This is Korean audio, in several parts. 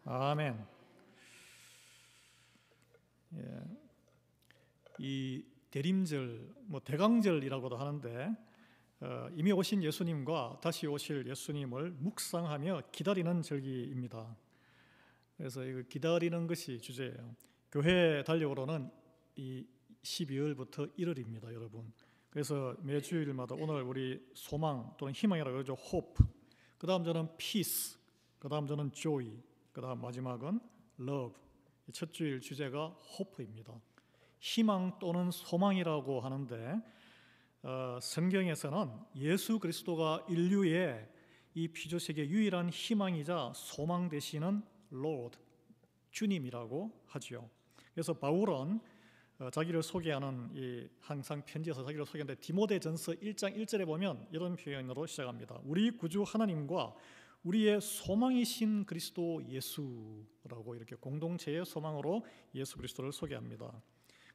아멘. 예, 이 대림절, 대강절이라고도 하는데 이미 오신 예수님과 다시 오실 예수님을 묵상하며 기다리는 절기입니다. 그래서 이거 기다리는 것이 주제예요. 교회 달력으로는 이 12월부터 1월입니다, 여러분. 그래서 매주일마다 오늘 우리 소망 또는 희망이라고 그러죠. hope. 그 다음 저는 peace. 그 다음 저는 joy. 그 다음 마지막은 love. 첫 주일 주제가 hope입니다. 희망 또는 소망이라고 하는데 성경에서는 예수 그리스도가 인류의 이 피조세계의 유일한 희망이자 소망 되시는 Lord, 주님이라고 하죠. 그래서 바울은 자기를 소개하는 항상 편지에서 자기를 소개하는데 디모데전서 1장 1절에 보면 이런 표현으로 시작합니다. 우리 구주 하나님과 우리의 소망이신 그리스도 예수라고 이렇게 공동체의 소망으로 예수 그리스도를 소개합니다.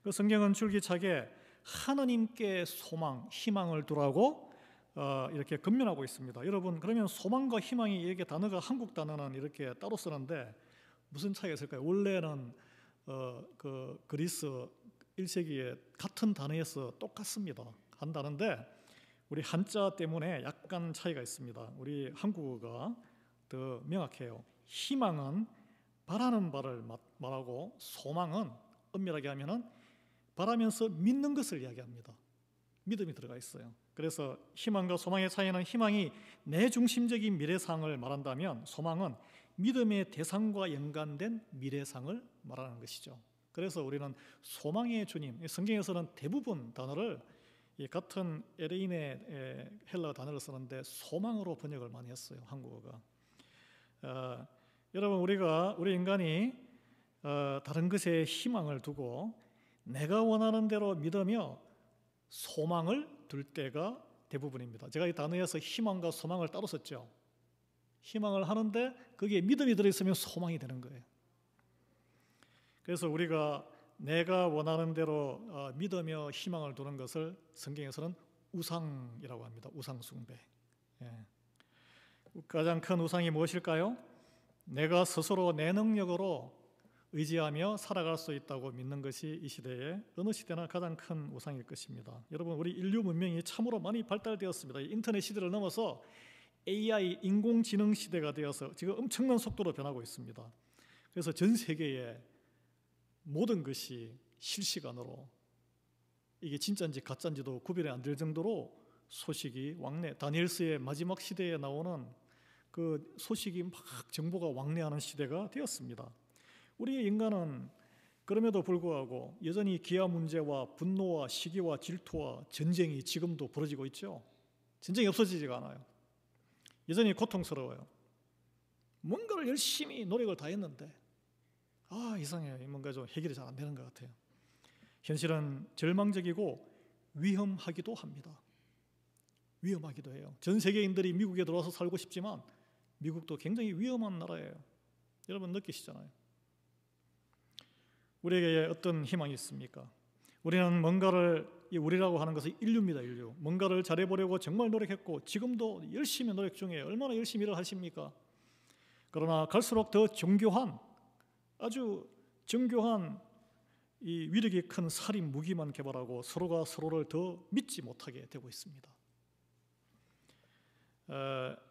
그 성경은 줄기차게 하나님께 소망, 희망을 두라고 이렇게 권면하고 있습니다. 여러분, 그러면 소망과 희망이 이렇게 단어가 한국 단어는 이렇게 따로 쓰는데 무슨 차이가 있을까요? 원래는 그 그리스 1세기에 같은 단어에서 똑같습니다. 한다는데 우리 한자 때문에 약간 차이가 있습니다. 우리 한국어가 더 명확해요. 희망은 바라는 바를 말하고 소망은 엄밀하게 하면은 바라면서 믿는 것을 이야기합니다. 믿음이 들어가 있어요. 그래서 희망과 소망의 차이는 희망이 내 중심적인 미래상을 말한다면 소망은 믿음의 대상과 연관된 미래상을 말하는 것이죠. 그래서 우리는 소망의 주님, 성경에서는 대부분 단어를 같은 에레인의 헬라 단어를 쓰는데 소망으로 번역을 많이 했어요, 한국어가. 여러분, 우리 인간이 다른 것에 희망을 두고 내가 원하는 대로 믿으며 소망을 둘 때가 대부분입니다. 제가 이 단어에서 희망과 소망을 따로 썼죠. 희망을 하는데 거기에 믿음이 들어있으면 소망이 되는 거예요. 그래서 우리가 내가 원하는 대로 믿으며 희망을 두는 것을 성경에서는 우상이라고 합니다. 우상 숭배. 가장 큰 우상이 무엇일까요? 내가 스스로 내 능력으로 의지하며 살아갈 수 있다고 믿는 것이 이 시대에 어느 시대나 가장 큰 우상일 것입니다. 여러분, 우리 인류 문명이 참으로 많이 발달되었습니다. 인터넷 시대를 넘어서 AI, 인공지능 시대가 되어서 지금 엄청난 속도로 변하고 있습니다. 그래서 전 세계에 모든 것이 실시간으로 이게 진짜인지 가짜인지도 구별이 안 될 정도로 소식이 왕래, 다니엘서의 마지막 시대에 나오는 그 소식이 막 정보가 왕래하는 시대가 되었습니다. 우리 인간은 그럼에도 불구하고 여전히 기아 문제와 분노와 시기와 질투와 전쟁이 지금도 벌어지고 있죠. 전쟁이 없어지지가 않아요. 여전히 고통스러워요. 뭔가를 열심히 노력을 다했는데 이상해요. 뭔가 좀 해결이 잘 안 되는 것 같아요. 현실은 절망적이고 위험하기도 합니다. 위험하기도 해요. 전 세계인들이 미국에 들어와서 살고 싶지만 미국도 굉장히 위험한 나라예요. 여러분 느끼시잖아요. 우리에게 어떤 희망이 있습니까? 우리는 우리라고 하는 것은 인류입니다. 인류. 뭔가를 잘해보려고 정말 노력했고 지금도 열심히 노력 중이에요. 얼마나 열심히 일을 하십니까? 그러나 갈수록 더 아주 정교한 이 위력이 큰 살인 무기만 개발하고 서로가 서로를 더 믿지 못하게 되고 있습니다.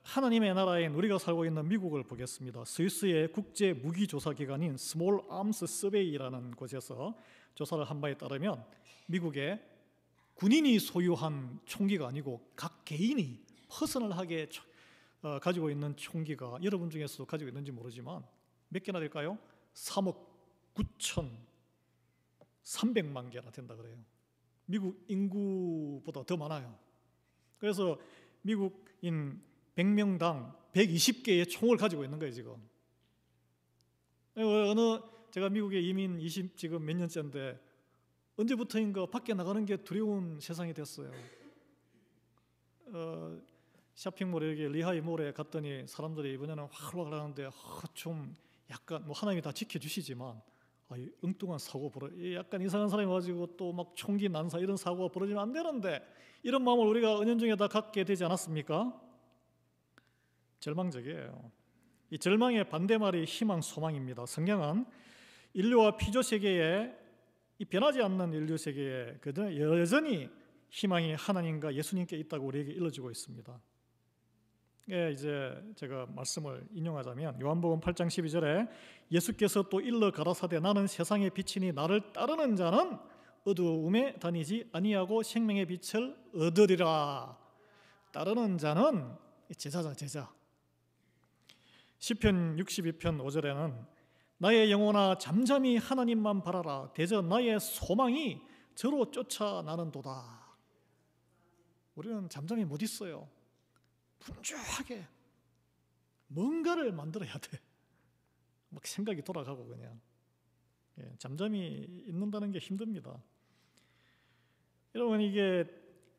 하나님의 나라인 우리가 살고 있는 미국을 보겠습니다. 스위스의 국제 무기조사기관인 Small Arms Survey라는 곳에서 조사를 한 바에 따르면 미국의 군인이 소유한 총기가 아니고 각 개인이 퍼스널하게 가지고 있는 총기가 여러분 중에서도 가지고 있는지 모르지만 몇 개나 될까요? 3억 9,300만 개나 된다 그래요. 미국 인구보다 더 많아요. 그래서 미국인 100명당 120개의 총을 가지고 있는 거예요, 지금. 제가 미국에 이민 20 지금 몇 년째인데 언제부터인가 밖에 나가는 게 두려운 세상이 됐어요. 쇼핑몰에 여기 리하이 몰에 갔더니 사람들이 이번에는 확 하는데 좀 약간 하나님이 다 지켜주시지만 엉뚱한 사고 약간 이상한 사람이 와가지고 또 막 총기 난사 이런 사고가 벌어지면 안 되는데 이런 마음을 우리가 은연중에 다 갖게 되지 않았습니까? 절망적이에요. 이 절망의 반대말이 희망, 소망입니다. 성경은 인류와 피조 세계에 이 변하지 않는 인류 세계에 여전히 희망이 하나님과 예수님께 있다고 우리에게 일러주고 있습니다. 예, 이제 제가 말씀을 인용하자면 요한복음 8장 12절에 예수께서 또 일러 가라사대 나는 세상의 빛이니 나를 따르는 자는 어두움에 다니지 아니하고 생명의 빛을 얻으리라. 따르는 자는 제자자, 제자. 시편 62편 5절에는 나의 영혼아 잠잠히 하나님만 바라라. 대저 나의 소망이 저로 쫓아나는도다. 우리는 잠잠히 못 있어요. 분주하게 뭔가를 만들어야 돼. 막 생각이 돌아가고 그냥. 잠잠히 있는다는 게 힘듭니다. 여러분, 이게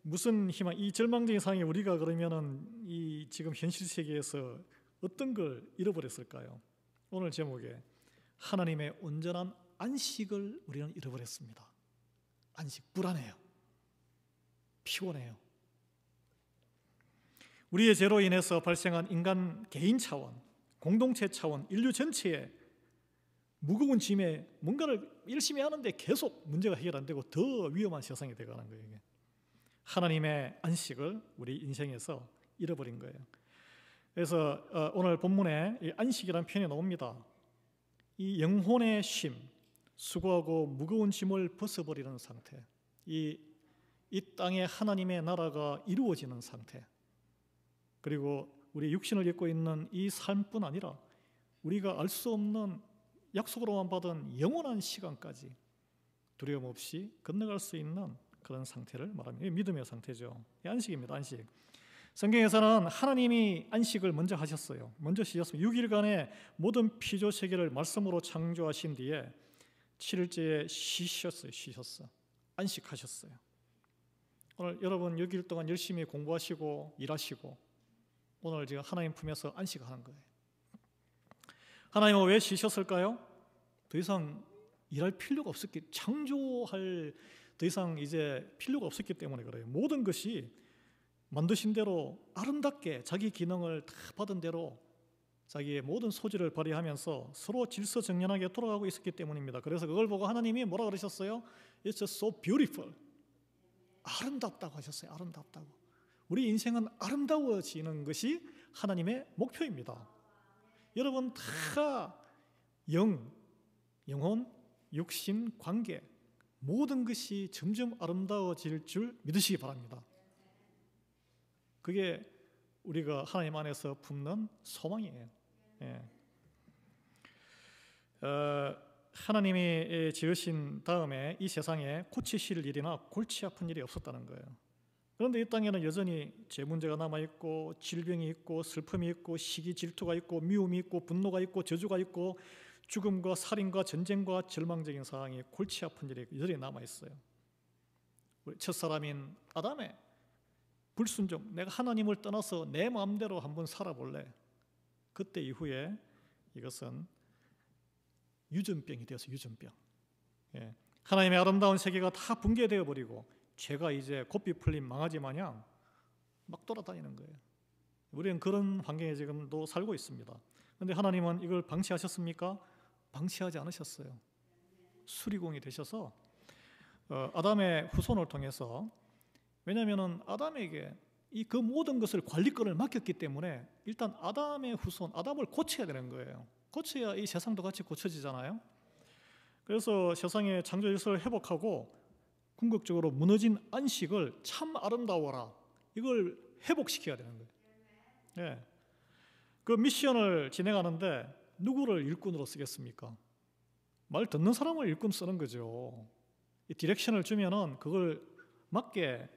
무슨 희망? 이 절망적인 상황에 우리가 그러면은 이 지금 현실 세계에서 어떤 걸 잃어버렸을까요? 오늘 제목에 하나님의 온전한 안식을 우리는 잃어버렸습니다. 안식, 불안해요. 피곤해요. 우리의 죄로 인해서 발생한 인간 개인 차원, 공동체 차원, 인류 전체에 무거운 짐에 뭔가를 열심히 하는데 계속 문제가 해결 안 되고 더 위험한 세상이 되어가는 거예요. 이게. 하나님의 안식을 우리 인생에서 잃어버린 거예요. 그래서 오늘 본문에 이 안식이라는 표현이 나옵니다. 이 영혼의 쉼, 수고하고 무거운 짐을 벗어버리는 상태, 이 땅에 하나님의 나라가 이루어지는 상태, 그리고 우리 육신을 입고 있는 이 삶뿐 아니라 우리가 알 수 없는 약속으로만 받은 영원한 시간까지 두려움 없이 건너갈 수 있는 그런 상태를 말합니다. 이게 믿음의 상태죠. 안식입니다. 안식. 성경에서는 하나님이 안식을 먼저 하셨어요. 먼저 쉬셨습니다. 6일간의 모든 피조 세계를 말씀으로 창조하신 뒤에 7일째에 쉬셨어요. 안식하셨어요. 오늘 여러분 6일 동안 열심히 공부하시고 일하시고 오늘 지금 하나님 품에서 안식하는 거예요. 하나님은 왜 쉬셨을까요? 더 이상 일할 필요가 없었기, 창조할 더 이상 이제 필요가 없었기 때문에 그래요. 모든 것이 만드신 대로 아름답게 자기 기능을 다 받은 대로 자기의 모든 소질을 발휘하면서 서로 질서정연하게 돌아가고 있었기 때문입니다. 그래서 그걸 보고 하나님이 뭐라 그러셨어요? It's just so beautiful. 아름답다고 하셨어요. 아름답다고. 우리 인생은 아름다워지는 것이 하나님의 목표입니다. 여러분 다 영혼, 육신, 관계 모든 것이 점점 아름다워질 줄 믿으시기 바랍니다. 그게 우리가 하나님 안에서 품는 소망이에요. 하나님이 지으신 다음에 이 세상에 고치실 일이나 골치 아픈 일이 없었다는 거예요. 그런데 이 땅에는 여전히 죄 문제가 남아있고 질병이 있고 슬픔이 있고 시기 질투가 있고 미움이 있고 분노가 있고 저주가 있고 죽음과 살인과 전쟁과 절망적인 상황이 골치 아픈 일이 여전히 남아있어요. 우리 첫사람인 아담의 불순종, 내가 하나님을 떠나서 내 마음대로 한번 살아볼래. 그때 이후에 이것은 유전병이 되어서 유전병. 하나님의 아름다운 세계가 다 붕괴되어 버리고 죄가 이제 고삐 풀린 망아지 마냥 막 돌아다니는 거예요. 우리는 그런 환경에 지금도 살고 있습니다. 그런데 하나님은 이걸 방치하셨습니까? 방치하지 않으셨어요. 수리공이 되셔서 아담의 후손을 통해서, 왜냐하면 아담에게 그 모든 것을 관리권을 맡겼기 때문에 일단 아담의 후손, 아담을 고쳐야 되는 거예요. 고쳐야 이 세상도 같이 고쳐지잖아요. 그래서 세상의 창조 질서를 회복하고 궁극적으로 무너진 안식을 참 아름다워라, 이걸 회복시켜야 되는 거예요. 그 미션을 진행하는데 누구를 일꾼으로 쓰겠습니까? 말 듣는 사람을 일꾼 쓰는 거죠. 이 디렉션을 주면은 그걸 맞게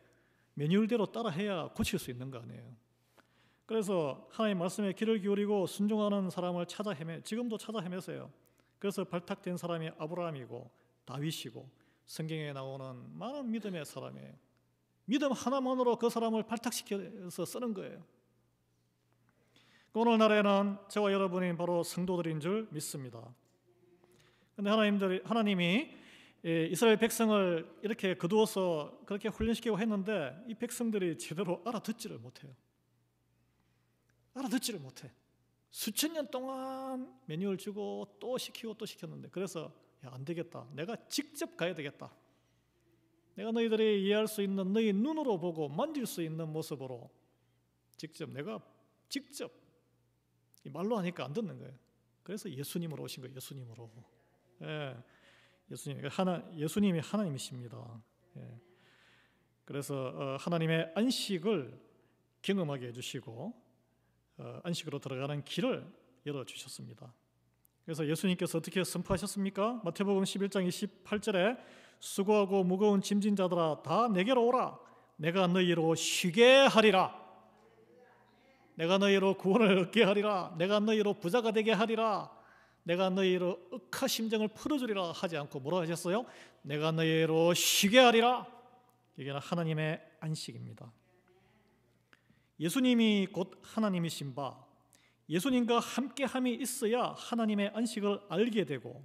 매뉴얼대로 따라해야 고칠 수 있는 거 아니에요. 그래서 하나님 말씀에 귀를 기울이고 순종하는 사람을 지금도 찾아 헤매세요. 그래서 발탁된 사람이 아브라함이고 다윗이고 성경에 나오는 많은 믿음의 사람이에요. 믿음 하나만으로 그 사람을 발탁시켜서 쓰는 거예요. 오늘날에는 저와 여러분이 바로 성도들인 줄 믿습니다. 그런데 하나님이 이스라엘 백성을 이렇게 거두어서 그렇게 훈련시키고 했는데 이 백성들이 제대로 알아듣지를 못해요. 알아듣지를 못해. 수천 년 동안 매뉴얼 주고 또 시키고 또 시켰는데, 그래서 야, 안 되겠다. 내가 직접 가야 되겠다. 내가 너희들이 이해할 수 있는, 너희 눈으로 보고 만질 수 있는 모습으로 내가 직접 이 말로 하니까 안 듣는 거예요. 그래서 예수님으로 오신 거예요. 예수님으로. 예, 예수님이 하나님이십니다. 예. 그래서 하나님의 안식을 경험하게 해주시고 안식으로 들어가는 길을 열어주셨습니다. 그래서 예수님께서 어떻게 선포하셨습니까? 마태복음 11장 28절에 수고하고 무거운 짐진 자들아 다 내게로 오라. 내가 너희로 쉬게 하리라. 내가 너희로 구원을 얻게 하리라. 내가 너희로 부자가 되게 하리라. 내가 너희로 억하심정을 풀어주리라 하지 않고 뭐라고 하셨어요? 내가 너희로 쉬게 하리라. 이게 하나님의 안식입니다. 예수님이 곧 하나님이신 바, 예수님과 함께함이 있어야 하나님의 안식을 알게 되고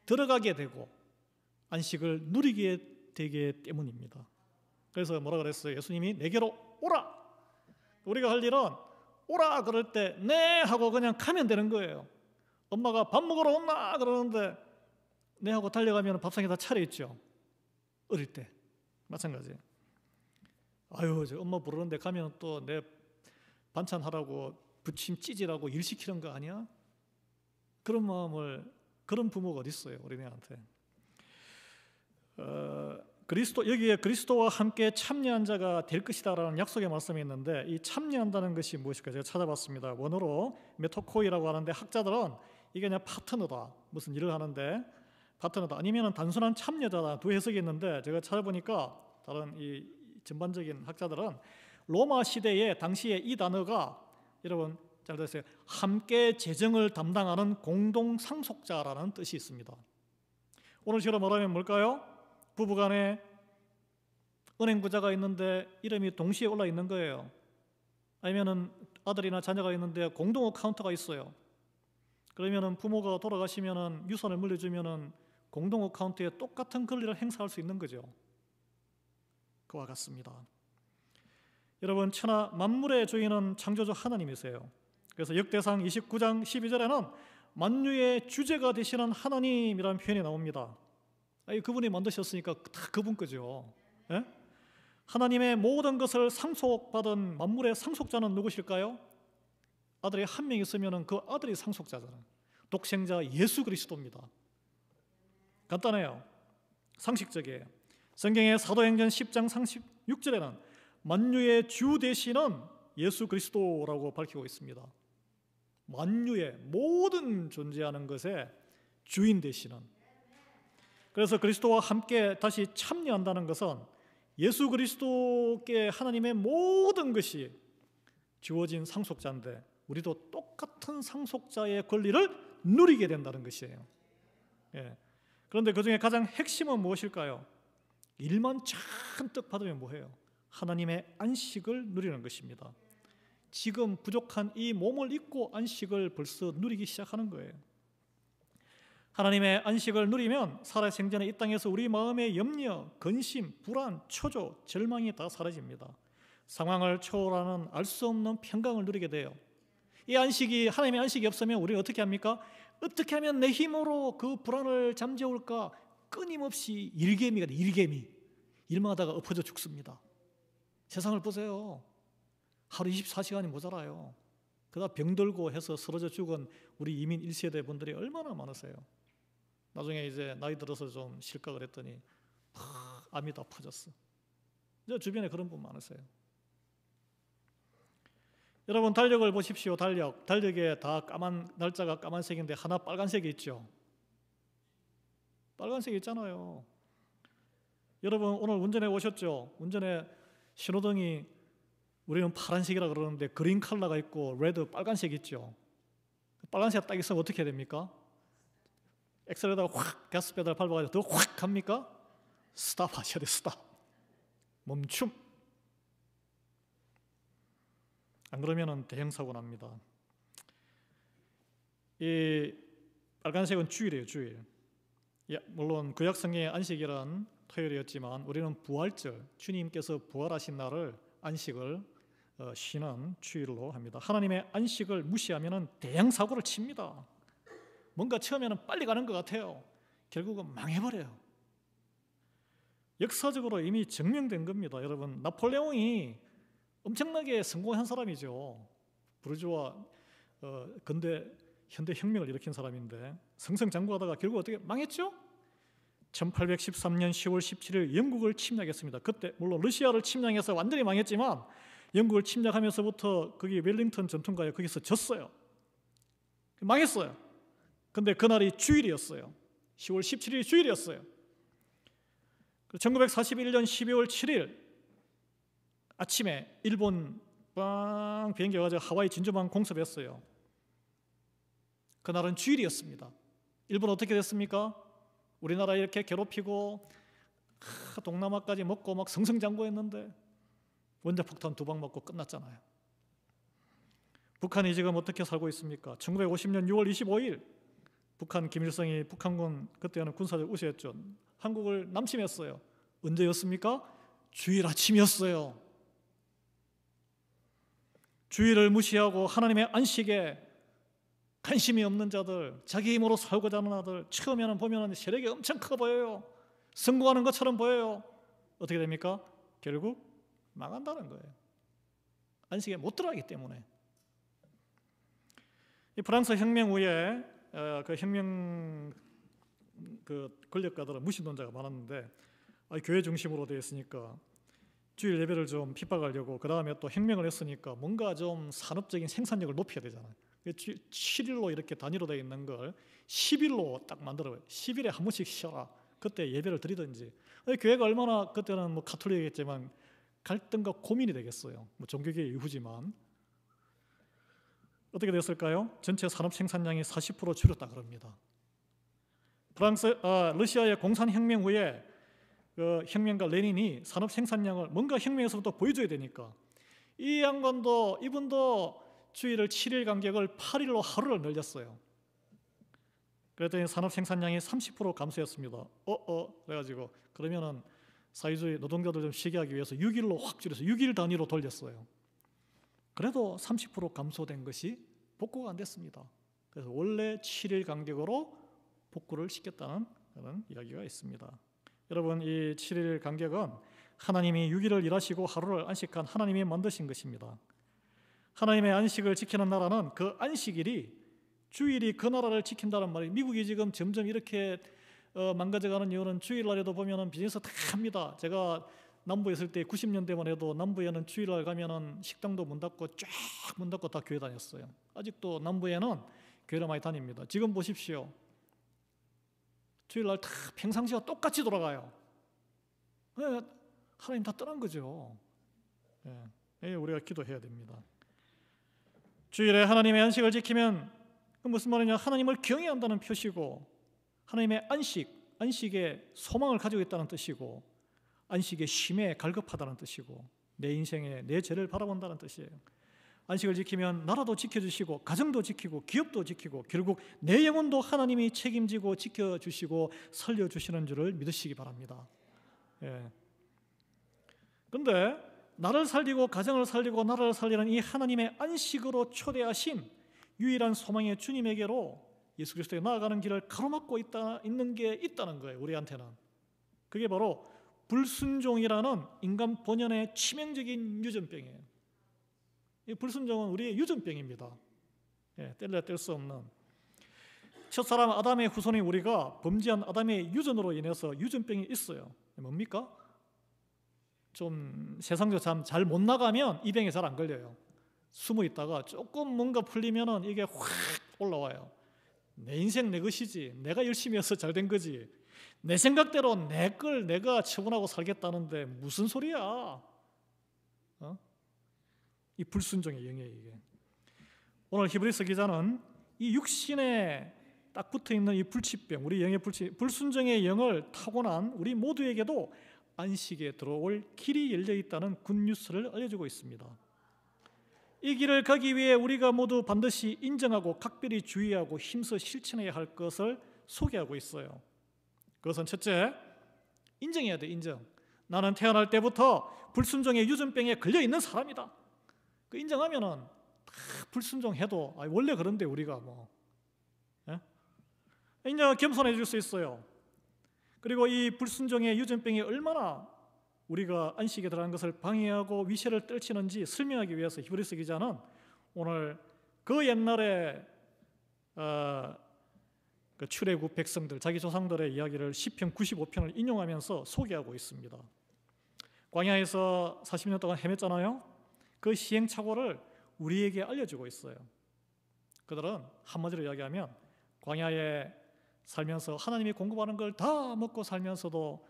들어가게 되고 안식을 누리게 되기 때문입니다. 그래서 뭐라 그랬어요? 예수님이 내게로 오라. 우리가 할 일은 오라 그럴 때 네 하고 그냥 가면 되는 거예요. 엄마가 밥 먹으러 온나 그러는데 네 하고 달려가면 밥상에 다 차려있죠. 어릴 때 마찬가지. 아유, 저 엄마 부르는데 가면 또 내 반찬 하라고 부침 찌질하고 일 시키는 거 아니야? 그런 마음을, 그런 부모가 어디 있어요, 우리네한테. 여기에 그리스도와 함께 참여한 자가 될 것이다라는 약속의 말씀이 있는데, 이 참여한다는 것이 무엇일까? 제가 찾아봤습니다. 원어로 메토코이라고 하는데, 학자들은 이게 그냥 파트너다, 무슨 일을 하는데 파트너다, 아니면 단순한 참여자다, 두 해석이 있는데, 제가 찾아보니까 다른 이 전반적인 학자들은 로마 시대에 당시에 이 단어가, 여러분 잘 들으세요, 함께 재정을 담당하는 공동 상속자라는 뜻이 있습니다. 오늘처럼 말하면 뭘까요? 부부간에 은행 부자가 있는데 이름이 동시에 올라 있는 거예요. 아니면은 아들이나 자녀가 있는데 공동 어카운트가 있어요. 그러면은 부모가 돌아가시면은 유산을 물려주면은 공동 어카운트에 똑같은 권리를 행사할 수 있는 거죠. 그와 같습니다. 여러분, 천하 만물의 주인은 창조주 하나님이세요. 그래서 역대상 29장 12절에는 만유의 주제가 되시는 하나님이라는 표현이 나옵니다. 그분이 만드셨으니까 다 그분 거죠. 예? 하나님의 모든 것을 상속받은 만물의 상속자는 누구실까요? 아들이 한 명 있으면 그 아들이 상속자잖아요. 독생자 예수 그리스도입니다. 간단해요. 상식적이에요. 성경의 사도행전 10장 36절에는 만유의 주 되시는 예수 그리스도라고 밝히고 있습니다. 만유의 모든 존재하는 것의 주인 되시는. 그래서 그리스도와 함께 다시 참여한다는 것은 예수 그리스도께 하나님의 모든 것이 주어진 상속자인데 우리도 똑같은 상속자의 권리를 누리게 된다는 것이에요. 예. 그런데 그 중에 가장 핵심은 무엇일까요? 일만 잔뜩 받으면 뭐해요? 하나님의 안식을 누리는 것입니다. 지금 부족한 이 몸을 입고 안식을 벌써 누리기 시작하는 거예요. 하나님의 안식을 누리면 살아생전에 이 땅에서 우리 마음의 염려, 근심, 불안, 초조, 절망이 다 사라집니다. 상황을 초월하는 알 수 없는 평강을 누리게 돼요. 이 안식이, 하나님의 안식이 없으면 우리는 어떻게 합니까? 어떻게 하면 내 힘으로 그 불안을 잠재울까? 끊임없이 일개미가 돼, 일개미. 일만 하다가 엎어져 죽습니다. 세상을 보세요. 하루 24시간이 모자라요. 그러다 병들고 해서 쓰러져 죽은 우리 이민 1세대 분들이 얼마나 많으세요. 나중에 이제 나이 들어서 좀 쉴까 그랬더니 암이 다 퍼졌어. 저 주변에 그런 분 많으세요. 여러분, 달력을 보십시오. 달력에 다 까만, 날짜가 까만색인데 하나 빨간색이 있죠. 빨간색이 있잖아요. 여러분, 오늘 운전해 오셨죠? 운전에 신호등이 우리는 파란색이라 그러는데 그린 컬러가 있고 레드, 빨간색 있죠. 빨간색 딱 있으면 어떻게 됩니까? 엑셀에다가 확 가스 페달 밟아가지고 더 확 갑니까? 스탑 하셔야 돼. 스탑. 멈춤. 안 그러면은 대형 사고 납니다. 이 빨간색은 주일이에요. 주일. 물론 구약 성경의 안식일은 토요일이었지만 우리는 부활절, 주님께서 부활하신 날을 안식을 쉬는 주일로 합니다. 하나님의 안식을 무시하면 대형 사고를 칩니다. 뭔가 처음에는 빨리 가는 것 같아요. 결국은 망해버려요. 역사적으로 이미 증명된 겁니다. 여러분, 나폴레옹이 엄청나게 성공한 사람이죠. 부르주아 근대 현대 혁명을 일으킨 사람인데 승승장구하다가 결국 어떻게 망했죠? 1813년 10월 17일 영국을 침략했습니다. 그때 물론 러시아를 침략해서 완전히 망했지만 영국을 침략하면서부터 거기 웰링턴 전투가에 거기서 졌어요. 망했어요. 근데 그날이 주일이었어요. 10월 17일이 주일이었어요. 1941년 12월 7일 아침에 일본 빵 비행기 가지고 하와이 진주만 공습했어요. 그날은 주일이었습니다. 일본 어떻게 됐습니까? 우리나라 이렇게 괴롭히고 동남아까지 먹고 막 승승장구했는데 원자폭탄 2방 맞고 끝났잖아요. 북한이 지금 어떻게 살고 있습니까? 1950년 6월 25일 북한 김일성이 북한군 그때는 군사적 우세였죠. 한국을 남침했어요. 언제였습니까? 주일 아침이었어요. 주일을 무시하고 하나님의 안식에 관심이 없는 자들, 자기 힘으로 살고자 하는 아들, 처음에는 보면 세력이 엄청 커 보여요. 성공하는 것처럼 보여요. 어떻게 됩니까? 결국 망한다는 거예요. 안식에 못 들어가기 때문에. 이 프랑스 혁명 후에 그 혁명 권력가들은 무신론자가 많았는데 교회 중심으로 되어 있으니까 주일 예배를 좀 핍박하려고 그 다음에 또 혁명을 했으니까 뭔가 좀 산업적인 생산력을 높여야 되잖아요. 7일로 이렇게 단위로 되어 있는 걸 10일로 딱 만들어요. 10일에 한 번씩 쉬어라. 그때 예배를 드리든지. 교회가 얼마나 그때는 뭐 가톨릭이겠지만 갈등과 고민이 되겠어요. 뭐 종교계의 이후지만 어떻게 됐을까요? 전체 산업 생산량이 40% 줄였다 그럽니다. 러시아의 공산혁명 후에 혁명가 레닌이 산업 생산량을 뭔가 혁명에서부터 보여줘야 되니까 이 양반도 이분도 주일을 7일 간격을 8일로 하루를 늘렸어요. 그랬더니 산업 생산량이 30% 감소했습니다. 그래가지고 그러면은 사회주의 노동자들 좀 쉬게 하기 위해서 6일로 확 줄여서 6일 단위로 돌렸어요. 그래도 30% 감소된 것이 복구가 안 됐습니다. 그래서 원래 7일 간격으로 복구를 시켰다는 그런 이야기가 있습니다. 여러분, 이 7일 간격은 하나님이 6일을 일하시고 하루를 안식한 하나님이 만드신 것입니다. 하나님의 안식을 지키는 나라는 그 안식일이 주일이 그 나라를 지킨다는 말이에요. 미국이 지금 점점 이렇게 망가져가는 이유는 주일날에도 보면은 비즈니스 다 합니다. 제가 남부에 있을 때 90년대만 해도 남부에는 주일날 가면은 식당도 문 닫고 쫙 문 닫고 다 교회 다녔어요. 아직도 남부에는 교회를 많이 다닙니다. 지금 보십시오. 주일날 다 평상시와 똑같이 돌아가요. 하나님 다 떠난 거죠. 우리가 기도해야 됩니다. 주일에 하나님의 안식을 지키면 무슨 말이냐? 하나님을 경외한다는 표시고 하나님의 안식에 소망을 가지고 있다는 뜻이고 안식의 쉼에 갈급하다는 뜻이고 내 인생에 내 죄를 바라본다는 뜻이에요. 안식을 지키면 나라도 지켜주시고 가정도 지키고 기업도 지키고 결국 내 영혼도 하나님이 책임지고 지켜주시고 살려주시는 줄을 믿으시기 바랍니다. 그런데 나를 살리고 가정을 살리고 나라를 살리는 이 하나님의 안식으로 초대하신 유일한 소망의 주님에게로 예수 그리스도에 나아가는 길을 가로막고 있는 게 있다는 거예요. 우리한테는. 그게 바로 불순종이라는 인간 본연의 치명적인 유전병이에요. 이 불순종은 우리의 유전병입니다. 뗄래야 뗄 수 없는. 첫사람 아담의 후손인 우리가 범죄한 아담의 유전으로 인해서 유전병이 있어요. 뭡니까? 좀 세상적으로 잘 못 나가면 이 병에 잘 안 걸려요. 숨어 있다가 조금 뭔가 풀리면은 이게 확 올라와요. 내 인생 내 것이지, 내가 열심히 해서 잘 된 거지, 내 생각대로 내 걸 내가 처분하고 살겠다는데 무슨 소리야? 이 불순종의 영이에요. 이게. 오늘 히브리서 기자는 이 육신에 딱 붙어있는 이 불치병, 우리 영의 불순종의 영을 타고난 우리 모두에게도 안식에 들어올 길이 열려있다는 굿뉴스를 알려주고 있습니다. 이 길을 가기 위해 우리가 모두 반드시 인정하고 각별히 주의하고 힘써 실천해야 할 것을 소개하고 있어요. 그것은 첫째, 인정해야 돼. 인정. 나는 태어날 때부터 불순종의 유전병에 걸려있는 사람이다. 그 인정하면은 다 불순종해도 원래 그런데 우리가 뭐 이제 겸손해 줄 수 있어요. 그리고 이 불순종의 유전병이 얼마나 우리가 안식에 들어간 것을 방해하고 위세를 떨치는지 설명하기 위해서 히브리서 기자는 오늘 그 옛날에 그 출애굽 백성들, 자기 조상들의 이야기를 시편 95편을 인용하면서 소개하고 있습니다. 광야에서 40년 동안 헤맸잖아요. 그 시행착오를 우리에게 알려주고 있어요. 그들은 한마디로 이야기하면 광야에 살면서 하나님이 공급하는 걸 다 먹고 살면서도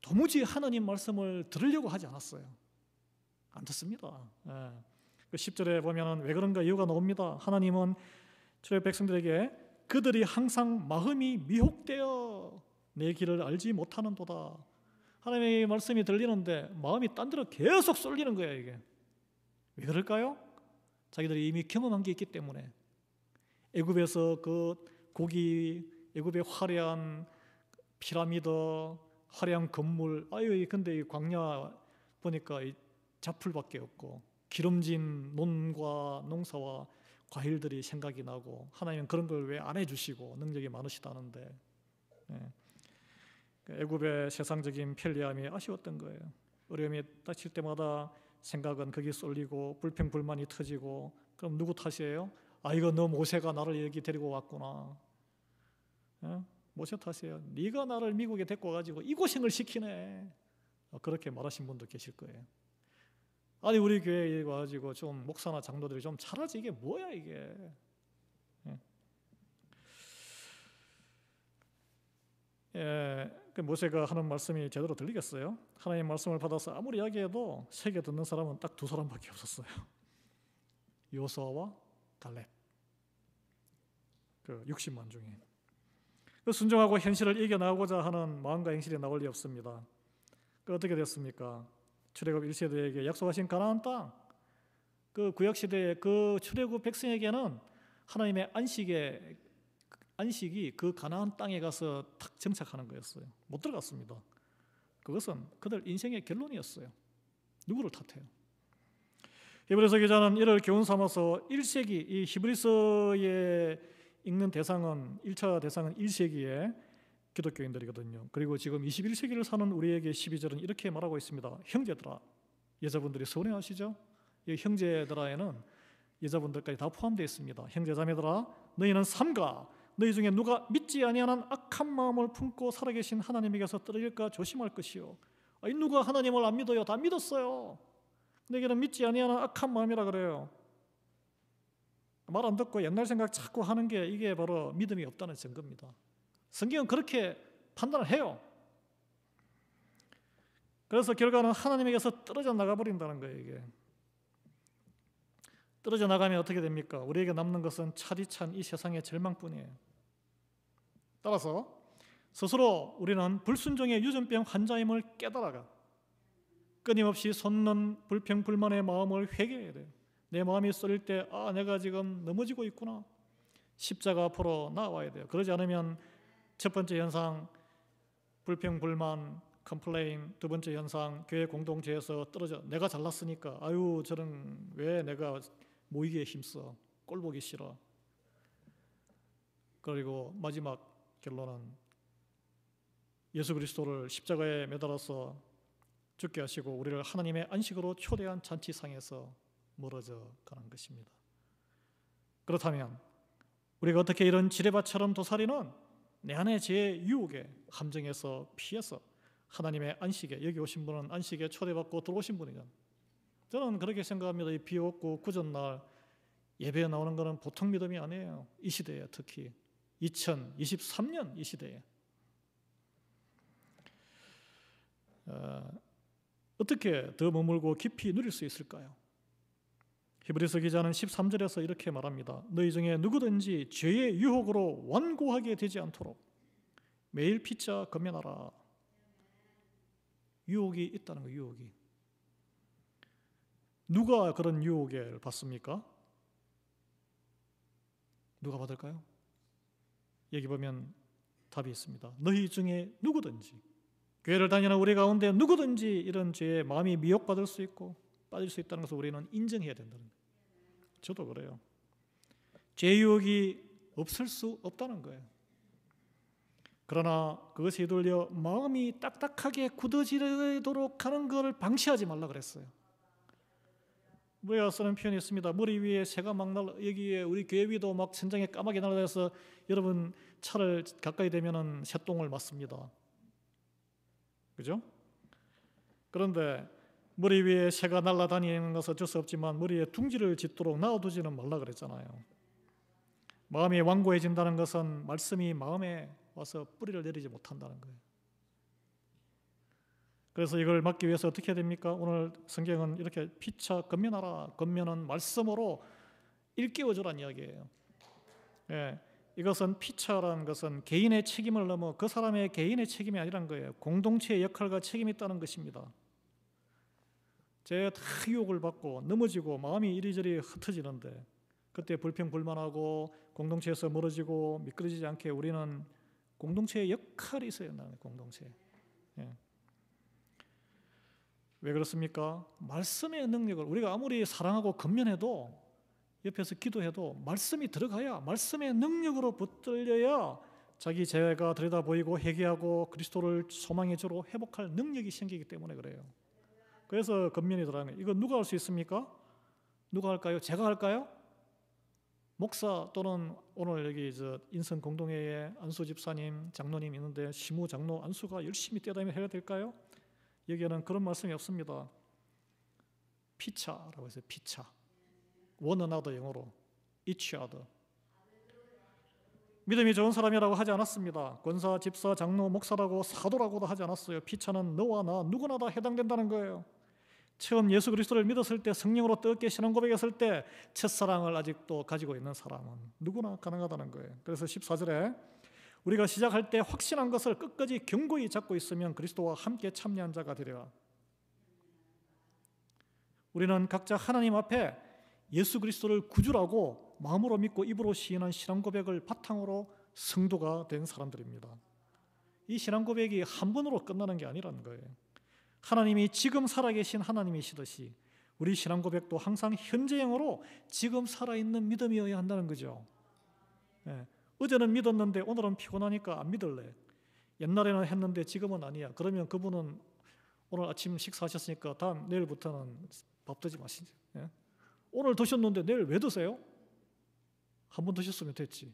도무지 하나님 말씀을 들으려고 하지 않았어요. 안 듣습니다. 그 10절에 보면 왜 그런가 이유가 나옵니다. 하나님은 출애굽 백성들에게 그들이 항상 마음이 미혹되어 내 길을 알지 못하는도다. 하나님의 말씀이 들리는데 마음이 딴 데로 계속 쏠리는 거예요. 이게 왜 그럴까요? 자기들이 이미 경험한 게 있기 때문에. 애굽에서 그 고기, 애굽의 화려한 피라미드, 화려한 건물, 근데 이 광야 보니까 이 잡풀밖에 없고 기름진 논과 농사와 과일들이 생각이 나고 하나님은 그런 걸 왜 안 해주시고 능력이 많으시다는데 애굽의 세상적인 편리함이 아쉬웠던 거예요. 어려움이 닥칠 때마다 생각은 거기 쏠리고 불평불만이 터지고 그럼 누구 탓이에요? 이거 너 모세가 나를 여기 데리고 왔구나. 모세 탓이에요. 네가 나를 미국에 데리고 와가지고 이 고생을 시키네. 그렇게 말하신 분도 계실 거예요. 아니 우리 교회에 와가지고 좀 목사나 장로들이 좀 잘하지 이게 뭐야 이게. 그 모세가 하는 말씀이 제대로 들리겠어요? 하나님 말씀을 받아서 아무리 이야기해도 세게 듣는 사람은 딱 두 사람밖에 없었어요. 여호수아와 갈렙. 그 60만 중에. 그 순종하고 현실을 이겨나가고자 하는 마음과 행실이 나올 리 없습니다. 그 어떻게 됐습니까? 출애굽 1세대에게 약속하신 가나안 땅, 그 구약 시대의 그 출애굽 백성에게는 하나님의 안식이 그 가나안 땅에 가서 탁 정착하는 거였어요. 못 들어갔습니다. 그것은 그들 인생의 결론이었어요. 누구를 탓해요? 히브리서 기자는 이를 교훈 삼아서 1세기 이 히브리서에 읽는 대상은 1차 대상은 1세기의 기독교인들이거든요. 그리고 지금 21세기를 사는 우리에게 12절은 이렇게 말하고 있습니다. 형제들아, 여자분들이 서운해하시죠? 이 형제들아에는 여자분들까지 다 포함되어 있습니다. 형제자매들아, 너희는 삼가 너희 중에 누가 믿지 아니하는 악한 마음을 품고 살아계신 하나님에게서 떨어질까 조심할 것이요. 누가 하나님을 안 믿어요? 다 믿었어요. 내게는 믿지 아니하는 악한 마음이라 그래요. 말 안 듣고 옛날 생각 자꾸 하는 게 이게 바로 믿음이 없다는 증거입니다. 성경은 그렇게 판단을 해요. 그래서 결과는 하나님에게서 떨어져 나가버린다는 거예요. 이게 떨어져 나가면 어떻게 됩니까? 우리에게 남는 것은 차디찬 이 세상의 절망뿐이에요. 따라서 스스로 우리는 불순종의 유전병 환자임을 깨달아가 끊임없이 솟는 불평불만의 마음을 회개해야 돼요. 내 마음이 쏠릴 때 내가 지금 넘어지고 있구나. 십자가 앞으로 나와야 돼요. 그러지 않으면 첫 번째 현상 불평불만, 컴플레인. 두 번째 현상 교회 공동체에서 떨어져 내가 잘났으니까 저는 왜 내가 모이기에 힘써. 꼴 보기 싫어. 그리고 마지막 결론은 예수 그리스도를 십자가에 매달아서 죽게 하시고 우리를 하나님의 안식으로 초대한 잔치상에서 멀어져 가는 것입니다. 그렇다면 우리가 어떻게 이런 지뢰밭처럼 도사리는 내 안의 제 유혹에 함정에서 피해서 하나님의 안식에, 여기 오신 분은 안식에 초대받고 들어오신 분이잖아요. 저는 그렇게 생각합니다. 이 비옥구 구전날 예배에 나오는 것은 보통 믿음이 아니에요. 이 시대에 특히 2023년 이 시대에 어떻게 더 머물고 깊이 누릴 수 있을까요? 히브리서 기자는 13절에서 이렇게 말합니다. 너희 중에 누구든지 죄의 유혹으로 완고하게 되지 않도록 매일 피차 검면하라. 유혹이 있다는 거예요. 유혹이. 누가 그런 유혹을 받습니까? 누가 받을까요? 여기 보면 답이 있습니다. 너희 중에 누구든지, 교회를 다니는 우리 가운데 누구든지 이런 죄에 마음이 미혹받을 수 있고 빠질 수 있다는 것을 우리는 인정해야 된다는 거예요. 저도 그래요. 죄유혹이 없을 수 없다는 거예요. 그러나 그것에 휘둘려 마음이 딱딱하게 굳어지도록 하는 것을 방치하지 말라 그랬어요. 우리가 쓰는 표현이 있습니다. 머리 위에 새가 막 날라, 여기에 우리 교회 위도 막 천장에 까마귀 날아다녀서 여러분 차를 가까이 대면은 새똥을 맞습니다. 그죠? 그런데 머리 위에 새가 날아다니는 것은 어쩔 수 없지만 머리에 둥지를 짓도록 놔두지는 말라 그랬잖아요. 마음이 완고해진다는 것은 말씀이 마음에 와서 뿌리를 내리지 못한다는 거예요. 그래서 이걸 막기 위해서 어떻게 해야 됩니까? 오늘 성경은 이렇게 피차 건면하라. 건면은 말씀으로 일깨워주라는 이야기예요. 예, 이것은 피차라는 것은 개인의 책임을 넘어 그 사람의 개인의 책임이 아니란 거예요. 공동체의 역할과 책임이 있다는 것입니다. 제가 다 유혹을 받고 넘어지고 마음이 이리저리 흩어지는데 그때 불평불만하고 공동체에서 멀어지고 미끄러지지 않게 우리는 공동체의 역할이 있어야 한다는 공동체. 예. 왜 그렇습니까? 말씀의 능력을 우리가 아무리 사랑하고 건면해도 옆에서 기도해도 말씀이 들어가야 말씀의 능력으로 붙들려야 자기 죄가 들여다 보이고 회개하고 그리스도를 소망의 주로 회복할 능력이 생기기 때문에 그래요. 그래서 건면이 들어가는 거예요. 이거 누가 할 수 있습니까? 누가 할까요? 제가 할까요? 목사 또는 오늘 여기 인성 공동회에 안수 집사님, 장로님 있는데 시무 장로 안수가 열심히 뛰어다니며 해야 될까요? 여기에는 그런 말씀이 없습니다. 피차라고 해서 피차. one another 영어로 each other. 믿음이 좋은 사람이라고 하지 않았습니다. 권사, 집사, 장로, 목사라고 사도라고도 하지 않았어요. 피차는 너와 나 누구나 다 해당된다는 거예요. 처음 예수 그리스도를 믿었을 때 성령으로 뜨겁게 신앙 고백했을 때 첫사랑을 아직도 가지고 있는 사람은 누구나 가능하다는 거예요. 그래서 14절에 우리가 시작할 때 확신한 것을 끝까지 견고히 잡고 있으면 그리스도와 함께 참여한 자가 되리라. 우리는 각자 하나님 앞에 예수 그리스도를 구주라고 마음으로 믿고 입으로 시인한 신앙 고백을 바탕으로 성도가 된 사람들입니다. 이 신앙 고백이 한 번으로 끝나는 게 아니라는 거예요. 하나님이 지금 살아계신 하나님이시듯이 우리 신앙 고백도 항상 현재형으로 지금 살아있는 믿음이어야 한다는 거죠. 예. 어제는 믿었는데 오늘은 피곤하니까 안 믿을래. 옛날에는 했는데 지금은 아니야. 그러면 그분은 오늘 아침 식사하셨으니까 내일부터는 밥 드지 마시죠. 예? 오늘 드셨는데 내일 왜 드세요? 한 번 드셨으면 됐지.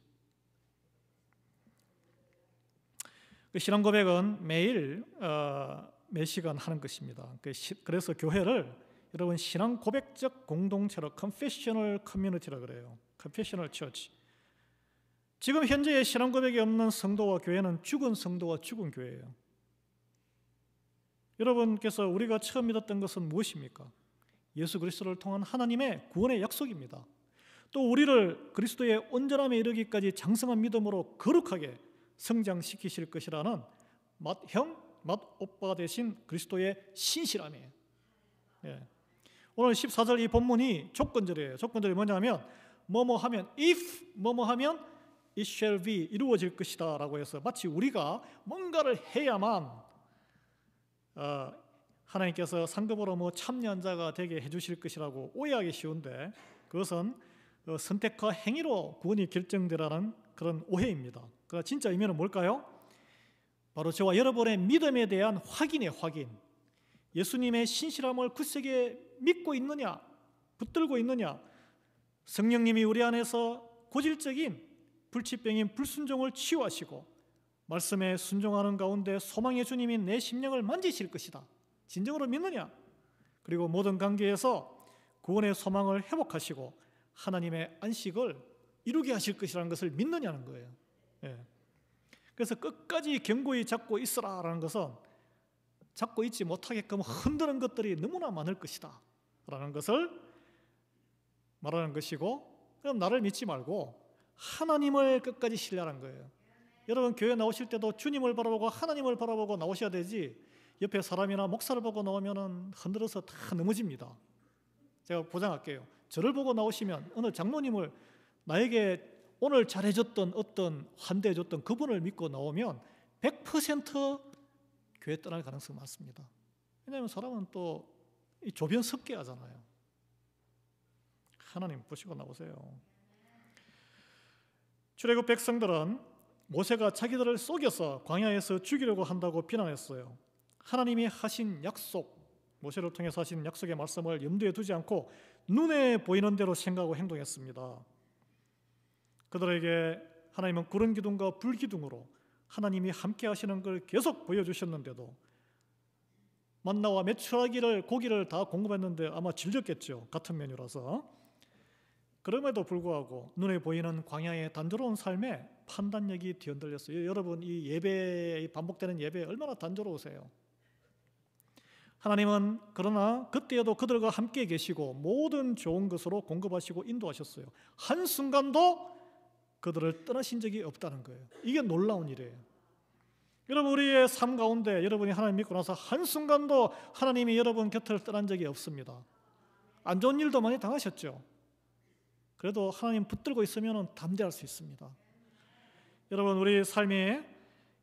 신앙 고백은 매일 매 시간 하는 것입니다. 그래서 교회를 여러분 신앙 고백적 공동체로 confessional community라 그래요. confessional church. 지금 현재의 신앙 고백이 없는 성도와 교회는 죽은 성도와 죽은 교회예요. 여러분께서 우리가 처음 믿었던 것은 무엇입니까? 예수 그리스도를 통한 하나님의 구원의 약속입니다. 또 우리를 그리스도의 온전함에 이르기까지 장성한 믿음으로 거룩하게 성장시키실 것이라는 맏오빠 되신 그리스도의 신실함이에요. 예. 오늘 14절 이 본문이 조건절이에요. 조건절이 뭐냐면 뭐뭐 하면 if 뭐뭐 하면 it shall be 이루어질 것이다 라고 해서 마치 우리가 뭔가를 해야만 하나님께서 상급으로 참여한 자가 되게 해주실 것이라고 오해하기 쉬운데 그것은 선택과 행위로 구원이 결정되라는 그런 오해입니다. 그러나 진짜 의미는 뭘까요? 바로 저와 여러분의 믿음에 대한 확인의 확인. 예수님의 신실함을 굳세게 믿고 있느냐, 붙들고 있느냐, 성령님이 우리 안에서 고질적인 불치병인 불순종을 치유하시고 말씀에 순종하는 가운데 소망의 주님인 내 심령을 만지실 것이다. 진정으로 믿느냐? 그리고 모든 관계에서 구원의 소망을 회복하시고 하나님의 안식을 이루게 하실 것이라는 것을 믿느냐는 거예요. 예. 그래서 끝까지 견고히 잡고 있으라라는 것은 잡고 있지 못하게끔 흔드는 것들이 너무나 많을 것이다 라는 것을 말하는 것이고, 그럼 나를 믿지 말고 하나님을 끝까지 신뢰하는 거예요. 여러분 교회 나오실 때도 주님을 바라보고 하나님을 바라보고 나오셔야 되지 옆에 사람이나 목사를 보고 나오면 흔들어서 다 넘어집니다. 제가 보장할게요. 저를 보고 나오시면 어느 장로님을 나에게 오늘 잘해줬던 어떤 환대해줬던 그분을 믿고 나오면 100% 교회 떠날 가능성이 많습니다. 왜냐하면 사람은 또 이 조변 섞게 하잖아요. 하나님 보시고 나오세요. 출애굽 백성들은 모세가 자기들을 속여서 광야에서 죽이려고 한다고 비난했어요. 하나님이 하신 약속, 모세를 통해서 하신 약속의 말씀을 염두에 두지 않고 눈에 보이는 대로 생각하고 행동했습니다. 그들에게 하나님은 구름 기둥과 불 기둥으로 하나님이 함께 하시는 걸 계속 보여주셨는데도 만나와 메추라기를 고기를 다 공급했는데 아마 질렸겠죠. 같은 메뉴라서. 그럼에도 불구하고 눈에 보이는 광야의 단조로운 삶에 판단력이 뒤흔들렸어요. 여러분, 이 예배, 반복되는 예배 얼마나 단조로우세요? 하나님은 그러나 그때에도 그들과 함께 계시고 모든 좋은 것으로 공급하시고 인도하셨어요. 한순간도 그들을 떠나신 적이 없다는 거예요. 이게 놀라운 일이에요. 여러분, 우리의 삶 가운데 여러분이 하나님 믿고 나서 한순간도 하나님이 여러분 곁을 떠난 적이 없습니다. 안 좋은 일도 많이 당하셨죠. 그래도 하나님 붙들고 있으면 담대할 수 있습니다. 여러분, 우리 삶에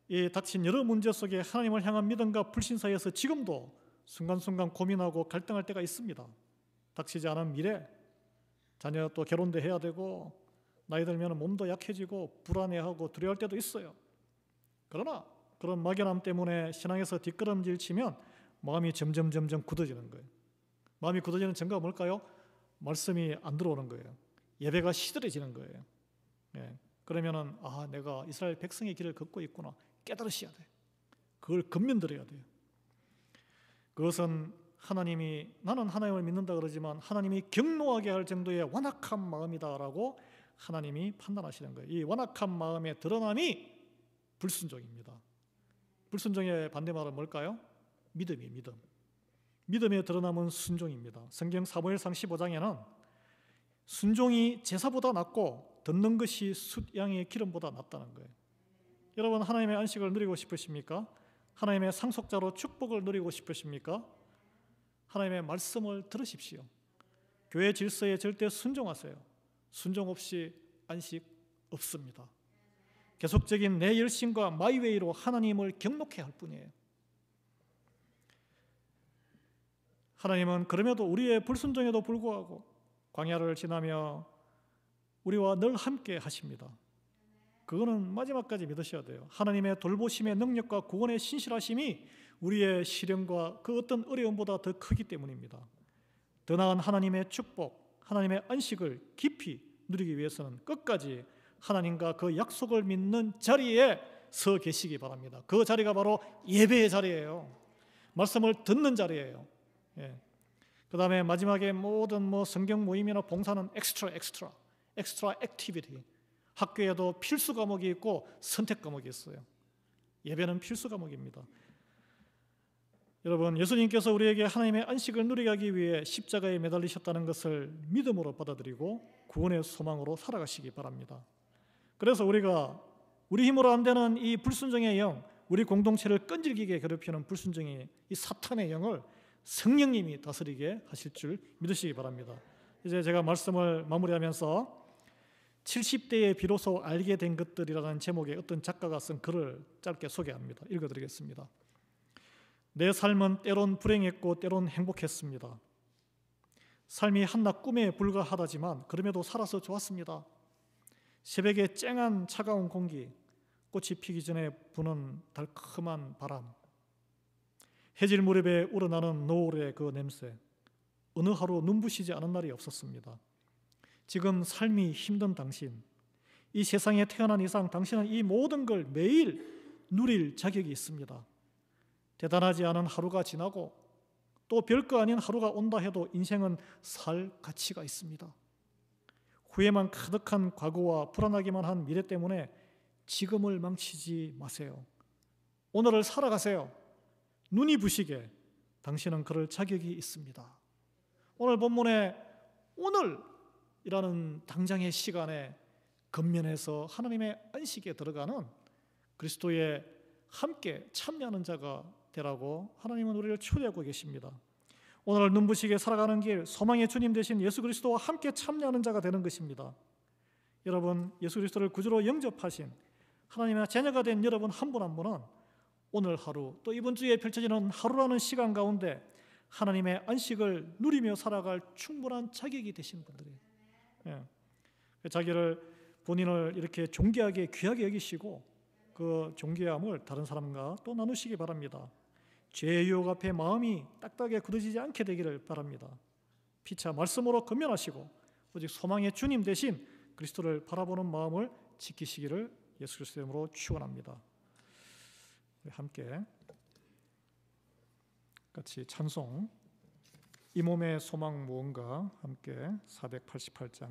이 닥친 여러 문제 속에 하나님을 향한 믿음과 불신 사이에서 지금도 순간순간 고민하고 갈등할 때가 있습니다. 닥치지 않은 미래, 자녀 또 결혼도 해야 되고 나이 들면 몸도 약해지고 불안해하고 두려워할 때도 있어요. 그러나 그런 막연함 때문에 신앙에서 뒷걸음질 치면 마음이 점점 굳어지는 거예요. 마음이 굳어지는 증거가 뭘까요? 말씀이 안 들어오는 거예요. 예배가 시들해지는 거예요. 예. 그러면은 내가 이스라엘 백성의 길을 걷고 있구나 깨달으셔야 돼요. 그걸 근면들어야 돼요. 그것은 하나님이, 나는 하나님을 믿는다 그러지만 하나님이 경노하게 할 정도의 완악한 마음이다라고 하나님이 판단하시는 거예요. 이 완악한 마음의 드러남이 불순종입니다. 불순종의 반대말은 뭘까요? 믿음이 믿음. 믿음의 드러남은 순종입니다. 성경 사무엘상 15장에는 순종이 제사보다 낫고 듣는 것이 숫양의 기름보다 낫다는 거예요. 여러분, 하나님의 안식을 누리고 싶으십니까? 하나님의 상속자로 축복을 누리고 싶으십니까? 하나님의 말씀을 들으십시오. 교회 질서에 절대 순종하세요. 순종 없이 안식 없습니다. 계속적인 내 열심과 마이웨이로 하나님을 경록해 할 뿐이에요. 하나님은 그럼에도 우리의 불순종에도 불구하고 광야를 지나며 우리와 늘 함께 하십니다. 그거는 마지막까지 믿으셔야 돼요. 하나님의 돌보심의 능력과 구원의 신실하심이 우리의 시련과 그 어떤 어려움보다 더 크기 때문입니다. 더 나은 하나님의 축복, 하나님의 안식을 깊이 누리기 위해서는 끝까지 하나님과 그 약속을 믿는 자리에 서 계시기 바랍니다. 그 자리가 바로 예배의 자리예요. 말씀을 듣는 자리예요. 예. 그 다음에 마지막에 모든 성경 모임이나 봉사는 엑스트라 액티비티. 학교에도 필수 과목이 있고 선택 과목이 있어요. 예배는 필수 과목입니다. 여러분, 예수님께서 우리에게 하나님의 안식을 누리게 하기 위해 십자가에 매달리셨다는 것을 믿음으로 받아들이고 구원의 소망으로 살아가시기 바랍니다. 그래서 우리가 우리 힘으로 안 되는 이 불순종의 영, 우리 공동체를 끈질기게 괴롭히는 불순종의 이 사탄의 영을 성령님이 다스리게 하실 줄 믿으시기 바랍니다. 이제 제가 말씀을 마무리하면서 70대에 비로소 알게 된 것들이라는 제목의 어떤 작가가 쓴 글을 짧게 소개합니다. 읽어드리겠습니다. 내 삶은 때론 불행했고 때론 행복했습니다. 삶이 한낱 꿈에 불과하다지만 그럼에도 살아서 좋았습니다. 새벽에 쨍한 차가운 공기, 꽃이 피기 전에 부는 달콤한 바람, 해질 무렵에 우러나는 노을의 그 냄새, 어느 하루 눈부시지 않은 날이 없었습니다. 지금 삶이 힘든 당신, 이 세상에 태어난 이상 당신은 이 모든 걸 매일 누릴 자격이 있습니다. 대단하지 않은 하루가 지나고 또 별거 아닌 하루가 온다 해도 인생은 살 가치가 있습니다. 후회만 가득한 과거와 불안하기만 한 미래 때문에 지금을 망치지 마세요. 오늘을 살아가세요. 눈이 부시게 당신은 그럴 자격이 있습니다. 오늘 본문에 오늘이라는 당장의 시간에 겉면에서 하나님의 안식에 들어가는 그리스도의 함께 참여하는 자가 되라고 하나님은 우리를 초대하고 계십니다. 오늘 눈부시게 살아가는 길, 소망의 주님 되신 예수 그리스도와 함께 참여하는 자가 되는 것입니다. 여러분, 예수 그리스도를 구주로 영접하신 하나님의 자녀가 된 여러분 한 분 한 분은 오늘 하루, 또 이번 주에 펼쳐지는 하루라는 시간 가운데 하나님의 안식을 누리며 살아갈 충분한 자격이 되신 분들이에요. 예. 자기를 본인을 이렇게 존귀하게 귀하게 여기시고 그 존귀함을 다른 사람과 또 나누시기 바랍니다. 죄의 유혹 앞에 마음이 딱딱하게 굳어지지 않게 되기를 바랍니다. 피차 말씀으로 건면하시고 오직 소망의 주님 대신 그리스도를 바라보는 마음을 지키시기를 예수 그리스도의 이름으로 축원합니다. 우리 함께 같이 찬송 이 몸의 소망 무언가 함께 488장